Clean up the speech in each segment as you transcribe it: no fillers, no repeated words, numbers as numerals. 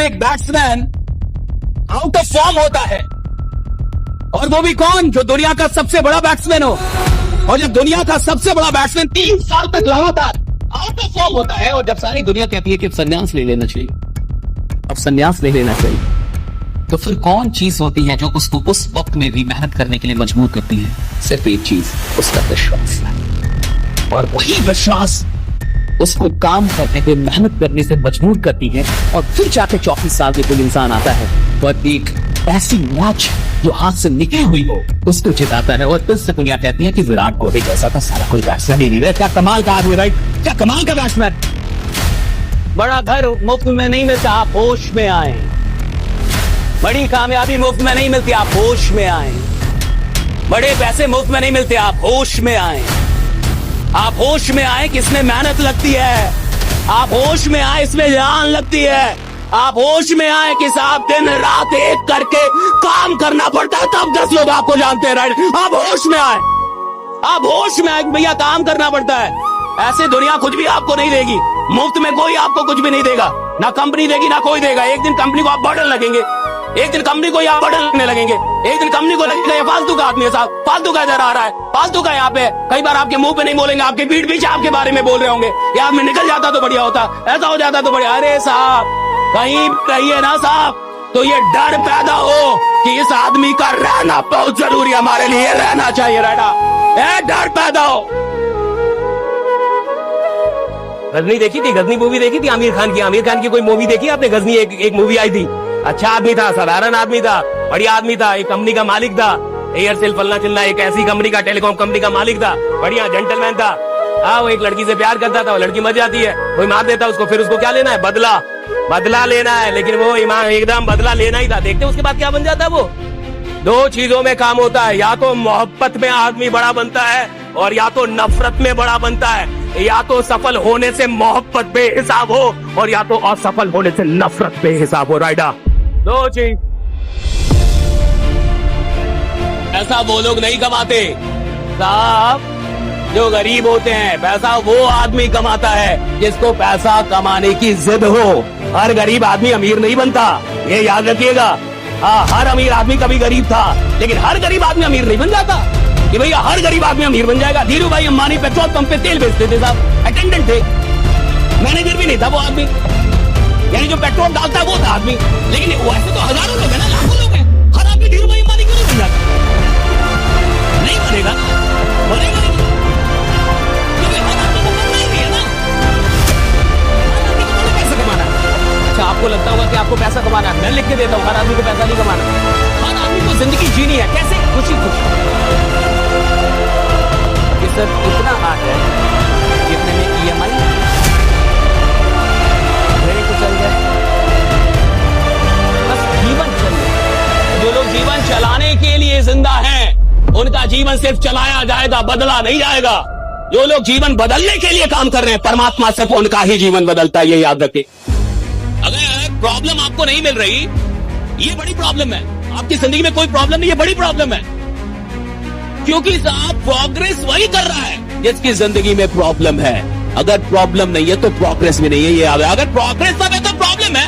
एक batsman out of form होता है, और वो भी कौन, जो दुनिया का सबसे बड़ा बैट्समैन हो। और जब दुनिया का सबसे बड़ा बैट्समैन 3 साल तक लगातार आउट ऑफ फॉर्म होता है, और जब सारी दुनिया कहती है कि संन्यास ले लेना चाहिए, अब संन्यास ले लेना चाहिए, तो फिर कौन चीज होती है जो उसको उस वक्त में भी मेहनत करने के लिए मजबूर करती है? सिर्फ एक चीज, उसका विश्वास। और वही विश्वास उसको काम करने पे, मेहनत करने से मजबूर करती है, और फिर जाके 34 साल के कोई इंसान आता है और एक ऐसी मैच जो हाथ से निकली हुई हो उसको जिताता है, और फिर से दुनिया कहती है कि विराट कोहली जैसा था सारा कोई बैट्समैन ही नहीं है। क्या कमाल का आदमी, राइट? क्या कमाल का बैट्समैन। बड़ा घर मुफ्त में नहीं मिलता, आप होश में आए। बड़ी कामयाबी मुफ्त में नहीं मिलती, आप होश में आए। बड़े पैसे मुफ्त में नहीं मिलते, आप होश में आए। आप होश में आए कि इसमें मेहनत लगती है, आप होश में आए इसमें जान लगती है, आप होश में आए कि साहब दिन रात एक करके काम करना पड़ता है, तब 10 लोग आपको जानते हैं, राइट? आप होश में आए, आप होश में आए भैया काम करना पड़ता है। ऐसे दुनिया कुछ भी आपको नहीं देगी, मुफ्त में कोई आपको कुछ भी नहीं देगा, ना कंपनी देगी ना कोई देगा। एक दिन कंपनी को आप बर्डन लगेंगे, एक दिन कंपनी को यहाँ बर्डन लगने लगेंगे, एक दिन कंपनी को लगेगा ये फालतू का आदमी है साहब, फालतू का इधर आ रहा है, फालतू का यहाँ पे। कई बार आपके मुंह पे नहीं बोलेंगे, आपके पीठ पीछे आपके बारे में बोल रहे होंगे, ये आदमी निकल जाता तो बढ़िया होता, ऐसा हो जाता तो बढ़िया। अरे साहब कहीं रहिए ना साहब, तो ये डर पैदा हो कि इस आदमी का रहना बहुत जरूरी, हमारे लिए रहना चाहिए, रहना, डर पैदा हो। गजनी देखी थी, गजनी मूवी देखी थी आमिर खान की? आमिर खान की कोई मूवी देखी आपने? गजनी एक मूवी आई थी, अच्छा आदमी था, साधारण आदमी था, बढ़िया आदमी था, एक कंपनी का मालिक था, एयरसेल फलना चिल्ला, एक ऐसी कंपनी का, टेलीकॉम कंपनी का मालिक था, बढ़िया जेंटलमैन था। वो एक लड़की से प्यार करता था, वो लड़की मर जाती है, कोई मार देता उसको, फिर उसको क्या लेना है? बदला लेना है। लेकिन वो ईमान एकदम बदला लेना ही था। देखते उसके बाद क्या बन जाता है वो? 2 चीजों में काम होता है, या तो मोहब्बत में आदमी बड़ा बनता है, और या तो नफरत में बड़ा बनता है। या तो सफल होने से मोहब्बत बेहिसाब हो, और या तो असफल होने से नफरत बेहिसाब हो, राइडा। 2 चीज। ऐसा वो लोग नहीं कमाते साहब जो गरीब होते हैं, पैसा वो आदमी कमाता है जिसको पैसा कमाने की जिद हो। हर गरीब आदमी अमीर नहीं बनता, ये याद रखिएगा। हर अमीर आदमी कभी गरीब था, लेकिन हर गरीब आदमी अमीर नहीं बन जाता कि भैया हर गरीब आदमी अमीर बन जाएगा। धीरू भाई अंबानी पेट्रोल पंप पे तेल बेचते थे साहब, अटेंडेंट थे, मैनेजर भी नहीं था वो आदमी, यानी जो पेट्रोल डालता है वो था आदमी। लेकिन वैसे तो हजारों लोग हैं ना, लाखों लोग हैं, हर आदमी धीरू भाई अंबानी क्यों नहीं बन जाता? नहीं बनेगा, बनेगा नहीं, क्योंकि हर आदमी को बनना ही नहीं है ना। हर आदमी को पैसा कमाना है। अच्छा आपको लगता होगा कि आपको पैसा कमाना है, मैं लिख के देता हूँ, हर आदमी को पैसा नहीं कमाना। हर आदमी को जिंदगी जीनी है, कैसे? खुशी खुशी। ये सब इतना आ है जितने में EMI चल जाए, बस जीवन चल जाए। जो लोग जीवन चलाने के लिए जिंदा हैं, उनका जीवन सिर्फ चलाया जाएगा, बदला नहीं जाएगा। जो लोग जीवन बदलने के लिए काम कर रहे हैं, परमात्मा सिर्फ उनका ही जीवन बदलता है, ये याद रखें। अगर प्रॉब्लम आपको नहीं मिल रही, ये बड़ी प्रॉब्लम है। आपकी जिंदगी में कोई प्रॉब्लम नहीं, ये बड़ी प्रॉब्लम है, क्योंकि साहब प्रोग्रेस वही कर रहा है जिसकी जिंदगी में प्रॉब्लम है। अगर प्रॉब्लम नहीं है तो प्रोग्रेस भी नहीं है, ये याद है। अगर प्रोग्रेस सब है तो प्रॉब्लम है।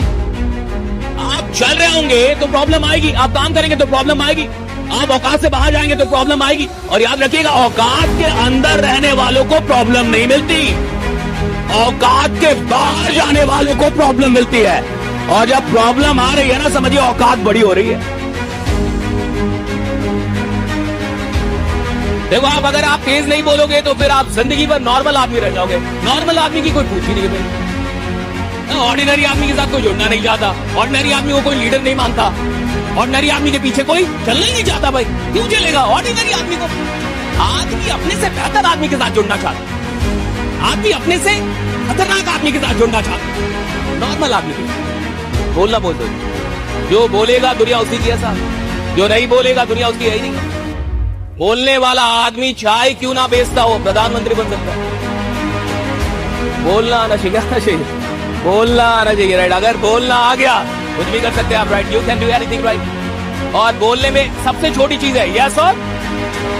आप चल रहे होंगे तो प्रॉब्लम आएगी, आप काम करेंगे तो प्रॉब्लम आएगी, आप औकात से बाहर जाएंगे तो प्रॉब्लम आएगी। और याद रखिएगा, औकात के अंदर रहने वालों को प्रॉब्लम नहीं मिलती, औकात के बाहर जाने वालों को प्रॉब्लम मिलती है। और जब प्रॉब्लम आ रही है ना, समझिए औकात बड़ी हो रही है। देखो आप अगर आप तेज नहीं बोलोगे तो फिर आप जिंदगी भर नॉर्मल आदमी रह जाओगे। नॉर्मल आदमी की कोई पूछ ही नहीं है। ऑर्डिनरी आदमी के साथ कोई जुड़ना नहीं चाहता, ऑर्डिनरी आदमी को कोई लीडर नहीं मानता, ऑर्डिनरी आदमी के पीछे कोई चलना ही नहीं चाहता। भाई क्यों चलेगा ऑर्डिनरी आदमी को? आदमी अपने से बेहतर आदमी के साथ जुड़ना चाहता, आदमी अपने से खतरनाक आदमी के साथ जुड़ना चाहता। नॉर्मल आदमी के बोलना बोल दो, जो बोलेगा दुनिया उसी की है साहब, जो नहीं बोलेगा दुनिया उसकी है ही नहीं। बोलने वाला आदमी चाहे क्यों ना बेचता हो, प्रधानमंत्री बन सकता है। बोलना आना चाहिए, बोलना आना चाहिए, राइट? अगर बोलना आ गया कुछ भी कर सकते हैं आप, right? You can do anything, right? और बोलने में सबसे छोटी चीज है यस, और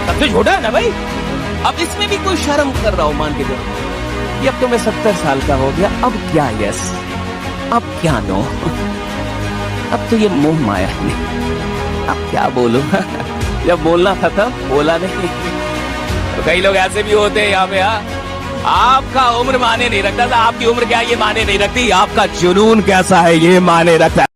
सबसे छोटा है ना भाई। अब इसमें भी कोई शर्म कर रहा हो, मान के चलो, अब तो मैं 70 साल का हो गया, अब क्या यस, अब क्या नो? अब तो ये मोह माया है, अब क्या बोलूं जब बोलना था तब बोला नहीं। तो कई लोग ऐसे भी होते हैं यहाँ पे। आपका उम्र माने नहीं रखता था, आपकी उम्र क्या ये माने नहीं रखती, आपका जुनून कैसा है ये माने रखता है।